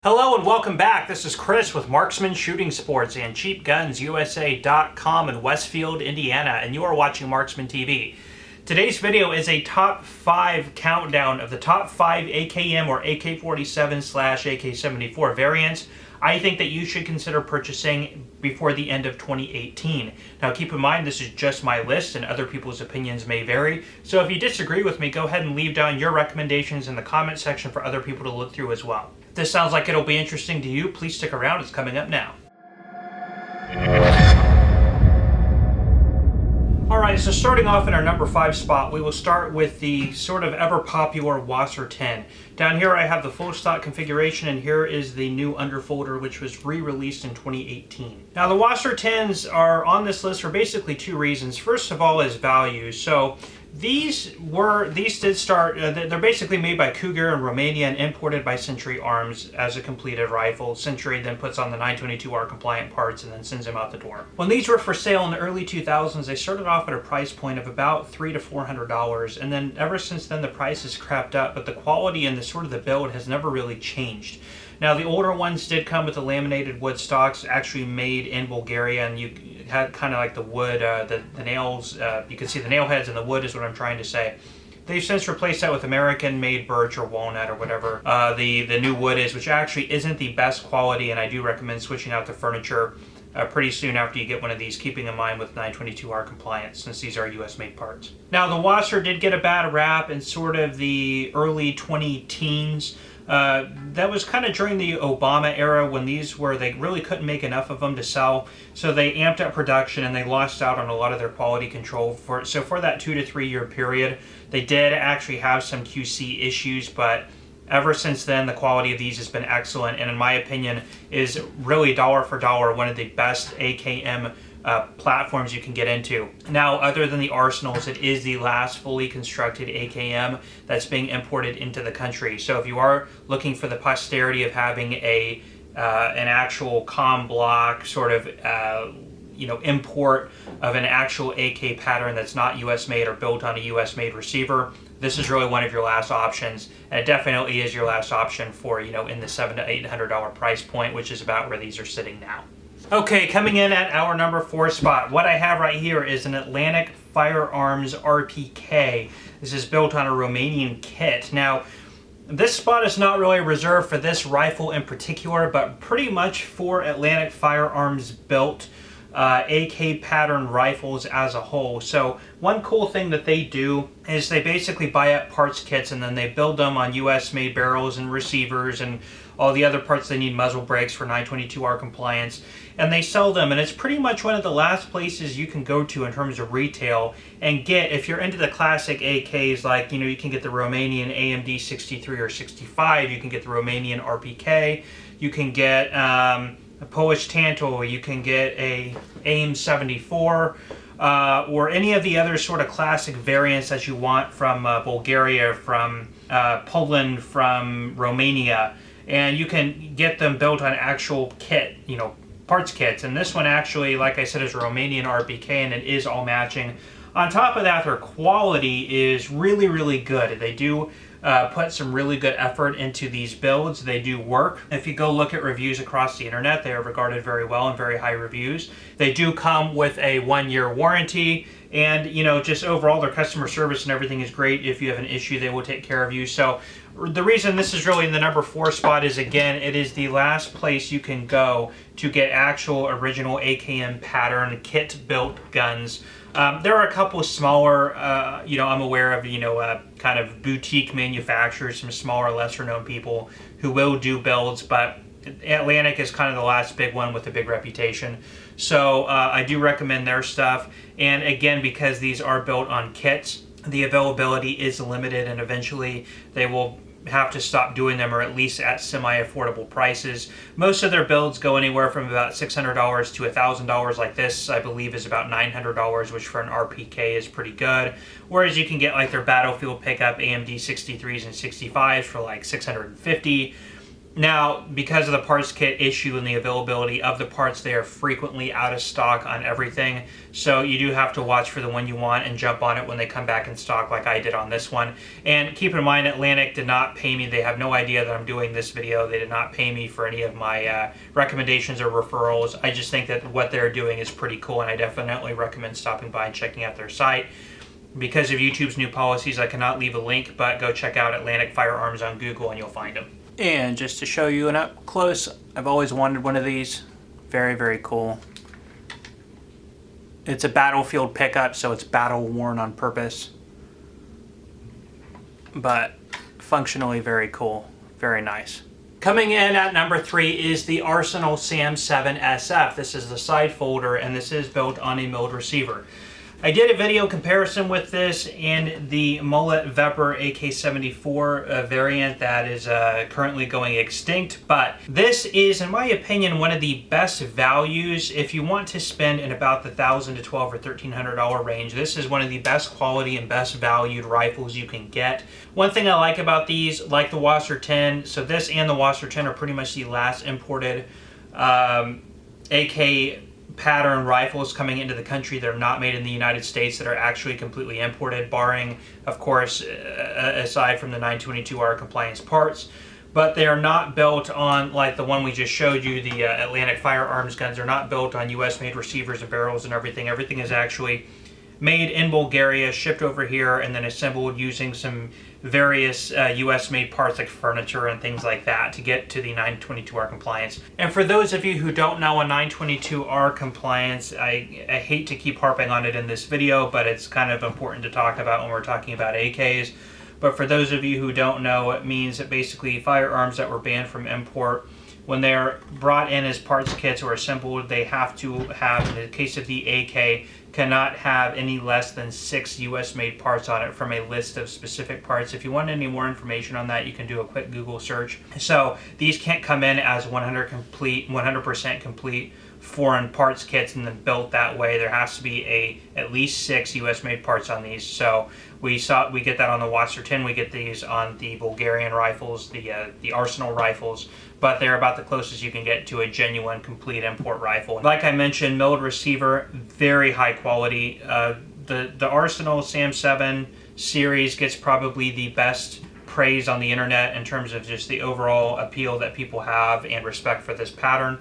Hello and welcome back. This is Chris with Marksman Shooting Sports and CheapGunsUSA.com in Westfield, Indiana, and you are watching Marksman TV. Today's video is a top 5 countdown of the top 5 AKM or AK-47/AK-74 variants I think that you should consider purchasing before the end of 2018. Now keep in mind this is just my list and other people's opinions may vary, so if you disagree with me, go ahead and leave down your recommendations in the comment section for other people to look through as well. If this sounds like it'll be interesting to you, please stick around, it's coming up now. Alright, so starting off in our number 5 spot, we will start with the sort of ever popular Wasser 10. Down here I have the full stock configuration, and here is the new underfolder which was re-released in 2018. Now the Wasser 10s are on this list for basically two reasons. First of all is value. So these did start, they're basically made by Cougar in Romania and imported by Century Arms as a completed rifle. Century then puts on the 922R compliant parts and then sends them out the door. When these were for sale in the early 2000s, they started off at a price point of about $300 to $400, and then ever since then the price has crept up, but the quality and the sort of the build has never really changed. Now the older ones did come with the laminated wood stocks actually made in Bulgaria, and you had kind of like the wood, the nails, you can see the nail heads and the wood is what I'm trying to say. They've since replaced that with American-made birch or walnut or whatever the new wood is, which actually isn't the best quality, and I do recommend switching out the furniture pretty soon after you get one of these, keeping in mind with 922R compliance, since these are US-made parts. Now the Wasser did get a bad rap in sort of the early 2010s. That was kind of during the Obama era when they really couldn't make enough of them to sell, so they amped up production and they lost out on a lot of their quality control. So for that 2 to 3 year period, they did actually have some QC issues, but ever since then the quality of these has been excellent, and in my opinion is really dollar for dollar one of the best AKM platforms you can get into. Now, other than the Arsenals, it is the last fully constructed AKM that's being imported into the country. So if you are looking for the posterity of having an actual comm block sort of import of an actual AK pattern that's not US made or built on a US made receiver, this is really one of your last options, and it definitely is your last option for in the $700 to $800 price point, which is about where these are sitting now. Okay, coming in at our number 4 spot, what I have right here is an Atlantic Firearms RPK. This is built on a Romanian kit. Now, this spot is not really reserved for this rifle in particular, but pretty much for Atlantic Firearms built AK pattern rifles as a whole. So one cool thing that they do is they basically buy up parts kits and then they build them on US made barrels and receivers and all the other parts they need, muzzle brakes for 922R compliance, and they sell them, and it's pretty much one of the last places you can go to in terms of retail and get, if you're into the classic AKs, like you can get the Romanian AMD 63 or 65, you can get the Romanian RPK, you can get a Polish Tanto, you can get a AIM 74, or any of the other sort of classic variants that you want from Bulgaria, from Poland, from Romania, and you can get them built on actual kit, parts kits. And this one actually, like I said, is a Romanian RPK, and it is all matching. On top of that, their quality is really, really good. They do put some really good effort into these builds. They do work. If you go look at reviews across the internet, they are regarded very well and very high reviews. They do come with a 1-year warranty, and just overall their customer service and everything is great. If you have an issue, they will take care of you. So the reason this is really in the number 4 spot is, again, it is the last place you can go to get actual original AKM pattern kit built guns. There are a couple of smaller, I'm aware of, kind of boutique manufacturers, some smaller, lesser known people who will do builds, but Atlantic is kind of the last big one with a big reputation. So I do recommend their stuff. And again, because these are built on kits, the availability is limited, and eventually they will have to stop doing them, or at least at semi-affordable prices. Most of their builds go anywhere from about $600 to $1,000. Like this, I believe, is about $900, which for an RPK is pretty good. Whereas you can get like their Battlefield pickup AMD 63s and 65s for like $650. Now, because of the parts kit issue and the availability of the parts, they are frequently out of stock on everything. So you do have to watch for the one you want and jump on it when they come back in stock, like I did on this one. And keep in mind, Atlantic did not pay me. They have no idea that I'm doing this video. They did not pay me for any of my recommendations or referrals. I just think that what they're doing is pretty cool, and I definitely recommend stopping by and checking out their site. Because of YouTube's new policies, I cannot leave a link, but go check out Atlantic Firearms on Google and you'll find them. And just to show you an up close, I've always wanted one of these. Very, very cool. It's a battlefield pickup, so it's battle worn on purpose. But functionally very cool. Very nice. Coming in at number 3 is the Arsenal SAM-7 SF. This is the side folder, and this is built on a milled receiver. I did a video comparison with this and the Millat Pepper AK-74 variant that is currently going extinct, but this is, in my opinion, one of the best values if you want to spend in about the $1,000 to $1,200 or $1,300 range. This is one of the best quality and best valued rifles you can get. One thing I like about these, like the Wasser 10, so this and the Wasser 10 are pretty much the last imported AK pattern rifles coming into the country that are not made in the United States, that are actually completely imported, barring, of course, aside from the 922R compliance parts. But they are not built on, like the one we just showed you, the Atlantic Firearms guns. They're not built on US made receivers and barrels and everything. Everything is actually made in Bulgaria, shipped over here, and then assembled using some various US made parts like furniture and things like that to get to the 922R compliance. And for those of you who don't know a 922R compliance, I hate to keep harping on it in this video, but it's kind of important to talk about when we're talking about AKs. But for those of you who don't know, it means that basically firearms that were banned from import, when they're brought in as parts kits or assembled, they have to have, in the case of the AK, cannot have any less than 6 US made parts on it from a list of specific parts. If you want any more information on that, you can do a quick Google search. So these can't come in as 100% complete foreign parts kits and then built that way. There has to be at least 6 US made parts on these. So we get that on the Wasser 10, we get these on the Bulgarian rifles, the Arsenal rifles, but they're about the closest you can get to a genuine complete import rifle. Like I mentioned, milled receiver, very high quality. The Arsenal SAM-7 series gets probably the best praise on the internet in terms of just the overall appeal that people have and respect for this pattern.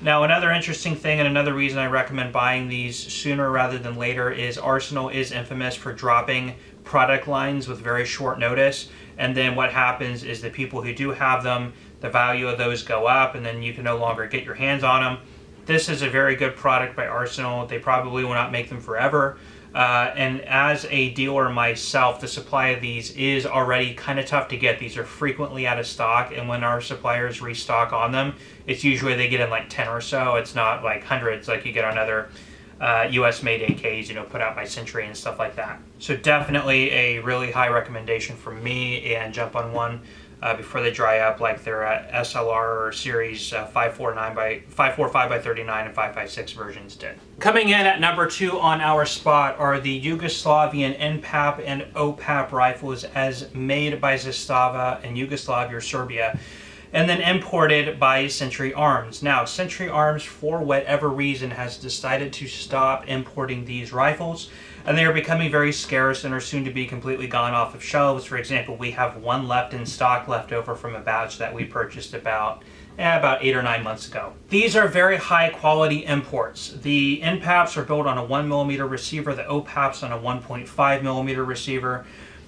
Now, another interesting thing and another reason I recommend buying these sooner rather than later is Arsenal is infamous for dropping product lines with very short notice, and then what happens is the people who do have them, the value of those go up, and then you can no longer get your hands on them. This is a very good product by Arsenal. They probably will not make them forever. And as a dealer myself, the supply of these is already kind of tough to get. These are frequently out of stock, and when our suppliers restock on them, it's usually they get in like 10 or so. It's not like hundreds like you get on other US made AKs, put out by Century and stuff like that. So definitely a really high recommendation from me, and jump on one before they dry up, like their SLR or Series 545 by 39 and 556 versions did. Coming in at number 2 on our spot are the Yugoslavian NPAP and OPAP rifles, as made by Zastava in Yugoslavia or Serbia, and then imported by Century Arms. Now, Century Arms, for whatever reason, has decided to stop importing these rifles, and they are becoming very scarce and are soon to be completely gone off of shelves. For example, we have one left in stock, left over from a batch that we purchased about 8 or 9 months ago. These are very high quality imports. The NPAPs are built on a 1mm receiver, the OPAPs on a 1.5mm receiver.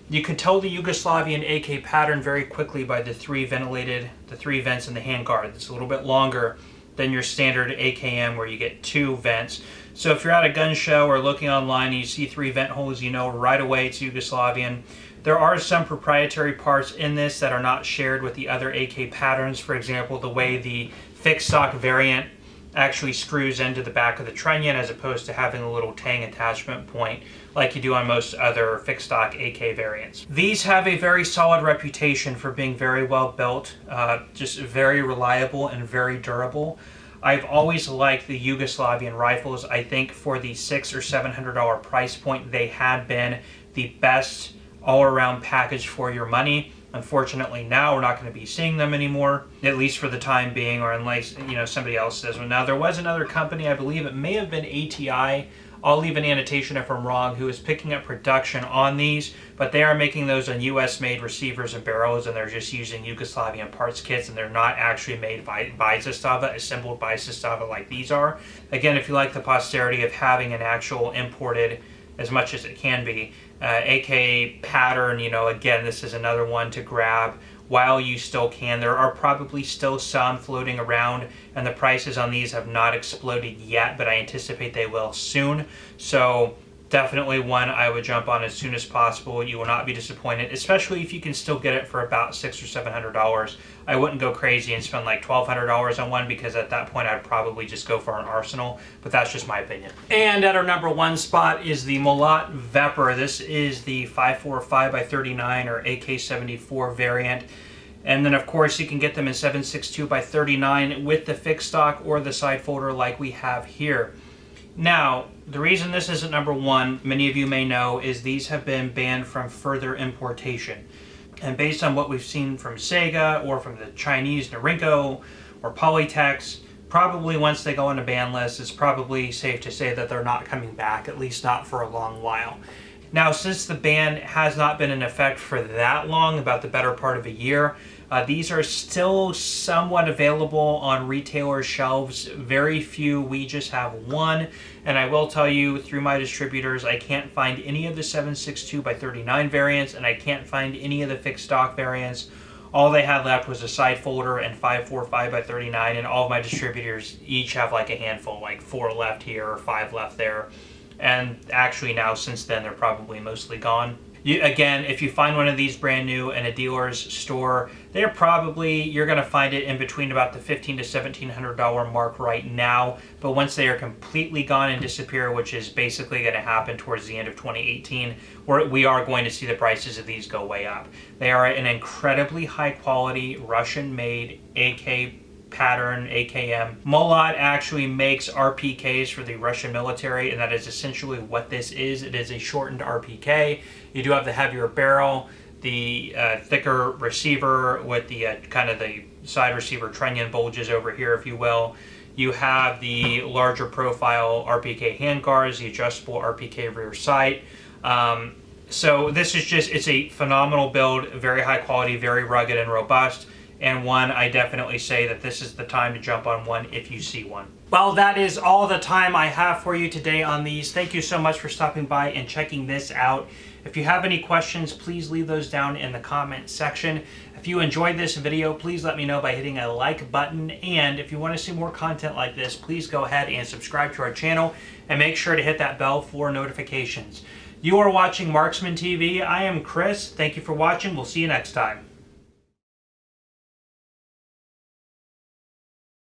You can tell the Yugoslavian AK pattern very quickly by the 3 vents in the handguard. It's a little bit longer than your standard AKM where you get 2 vents. So if you're at a gun show or looking online and you see 3 vent holes, you know right away it's Yugoslavian. There are some proprietary parts in this that are not shared with the other AK patterns. For example, the way the fixed stock variant actually screws into the back of the trunnion as opposed to having a little tang attachment point like you do on most other fixed stock AK variants. These have a very solid reputation for being very well built, just very reliable and very durable. I've always liked the Yugoslavian rifles. I think for the $600 or $700 price point, they had been the best all-around package for your money. Unfortunately, now we're not going to be seeing them anymore, at least for the time being, or unless, somebody else says. Now, there was another company, I believe it may have been ATI, I'll leave an annotation if I'm wrong, who is picking up production on these, but they are making those on US-made receivers and barrels, and they're just using Yugoslavian parts kits, and they're not actually made by Zastava, assembled by Zastava like these are. Again, if you like the posterity of having an actual imported, as much as it can be, AK pattern, again, this is another one to grab while you still can. There are probably still some floating around, and the prices on these have not exploded yet, but I anticipate they will soon. So definitely one I would jump on as soon as possible. You will not be disappointed, especially if you can still get it for about $600 or $700. I wouldn't go crazy and spend like $1,200 on one, because at that point I'd probably just go for an arsenal, but that's just my opinion. And at our number 1 spot is the Millat Pepper. This is the 545x39 or AK-74 variant. And then of course you can get them in 762x39 with the fixed stock or the side folder like we have here. Now, the reason this isn't number 1, many of you may know, is these have been banned from further importation. And based on what we've seen from Sega or from the Chinese Norinco or Polytex, probably once they go on a ban list, it's probably safe to say that they're not coming back, at least not for a long while. Now, since the ban has not been in effect for that long, about the better part of a year, these are still somewhat available on retailers' shelves. Very few. We just have one. And I will tell you, through my distributors, I can't find any of the 762x39 variants, and I can't find any of the fixed stock variants. All they had left was a side folder and 545x39, and all of my distributors each have like a handful, like 4 left here or 5 left there. And actually now, since then, they're probably mostly gone. Again, if you find one of these brand new in a dealer's store, you're going to find it in between about the $1,500 to $1,700 mark right now. But once they are completely gone and disappear, which is basically going to happen towards the end of 2018, we are going to see the prices of these go way up. They are an incredibly high quality Russian-made AK pattern, AKM. Millat actually makes RPKs for the Russian military, and that is essentially what this is. It is a shortened RPK. You do have the heavier barrel, the thicker receiver with the kind of the side receiver trunnion bulges over here, if you will. You have the larger profile RPK handguards, the adjustable RPK rear sight. So this is just, it's a phenomenal build, very high quality, very rugged and robust. And one, I definitely say that this is the time to jump on one if you see one. Well, that is all the time I have for you today on these. Thank you so much for stopping by and checking this out. If you have any questions, please leave those down in the comment section. If you enjoyed this video, please let me know by hitting a like button. And if you want to see more content like this, please go ahead and subscribe to our channel and make sure to hit that bell for notifications. You are watching Marksman TV. I am Chris. Thank you for watching. We'll see you next time.